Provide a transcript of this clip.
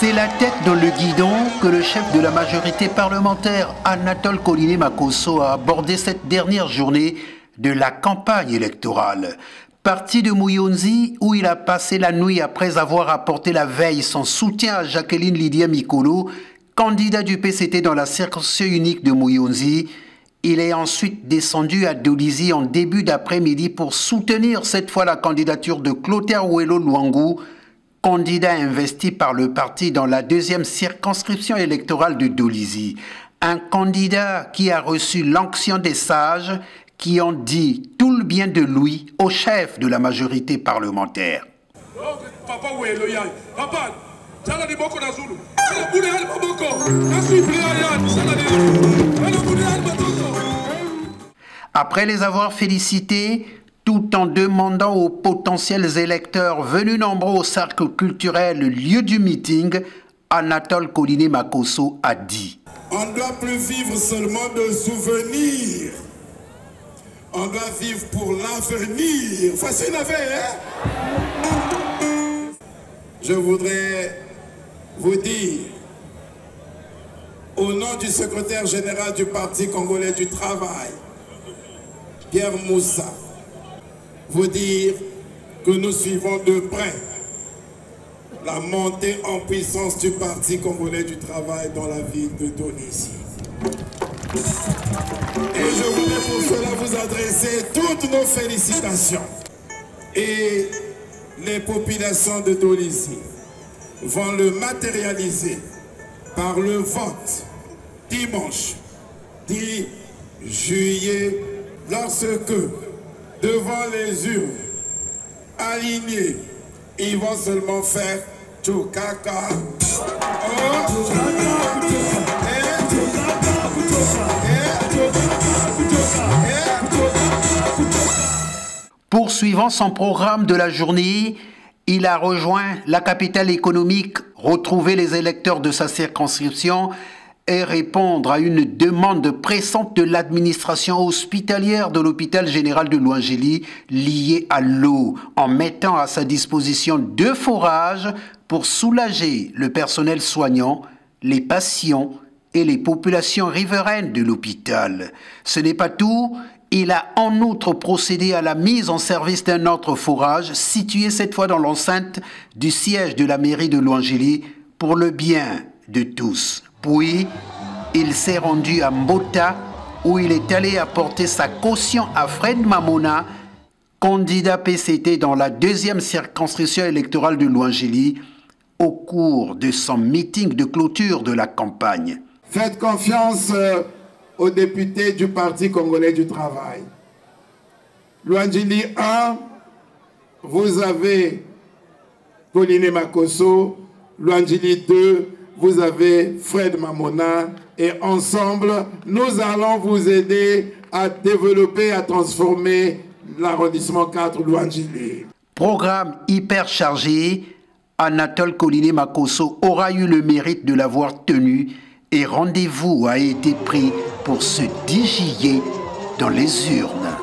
C'est la tête dans le guidon que le chef de la majorité parlementaire, Anatole Koliné Makosso, a abordé cette dernière journée de la campagne électorale. Parti de Muyonzi, où il a passé la nuit après avoir apporté la veille son soutien à Jacqueline Lydia Mikolo, candidat du PCT dans la circonscription unique de Muyonzi, il est ensuite descendu à Dolizy en début d'après-midi pour soutenir cette fois la candidature de Clotaire Ouello Luangu, candidat investi par le parti dans la deuxième circonscription électorale de Dolizy. Un candidat qui a reçu l'onction des sages qui ont dit tout le bien de lui au chef de la majorité parlementaire. Après les avoir félicités, tout en demandant aux potentiels électeurs venus nombreux au cercle culturel lieu du meeting, Anatole Koliné Makosso a dit: on ne doit plus vivre seulement de souvenirs. On doit vivre pour l'avenir. Facile à faire, hein? Je voudrais vous dire, au nom du secrétaire général du Parti congolais du travail, Pierre Moussa, vous dire que nous suivons de près la montée en puissance du Parti congolais du travail dans la ville de Dolizy. Et je voudrais pour cela vous adresser toutes nos félicitations. Et les populations de Dolizy vont le matérialiser par le vote dimanche 10 juillet, lorsque devant les urnes alignées, ils vont seulement faire Tchoukaka. Poursuivant son programme de la journée, il a rejoint la capitale économique, retrouver les électeurs de sa circonscription et répondre à une demande pressante de l'administration hospitalière de l'hôpital général de Louangéli liée à l'eau, en mettant à sa disposition 2 forages pour soulager le personnel soignant, les patients et les populations riveraines de l'hôpital. Ce n'est pas tout. Il a en outre procédé à la mise en service d'un autre forage situé cette fois dans l'enceinte du siège de la mairie de Louangéli pour le bien de tous. Puis, il s'est rendu à Mbota où il est allé apporter sa caution à Fred Mamona, candidat PCT dans la deuxième circonscription électorale de Louangéli, au cours de son meeting de clôture de la campagne. Faites confiance aux députés du Parti congolais du travail. Louangéli 1, vous avez Koliné Makosso. Louangéli 2, vous avez Fred Mamona. Et ensemble, nous allons vous aider à développer, à transformer l'arrondissement 4 Louangéli. Programme hyper chargé, Anatole Koliné Makosso aura eu le mérite de l'avoir tenu et rendez-vous a été pris pour ce 10 juillet dans les urnes.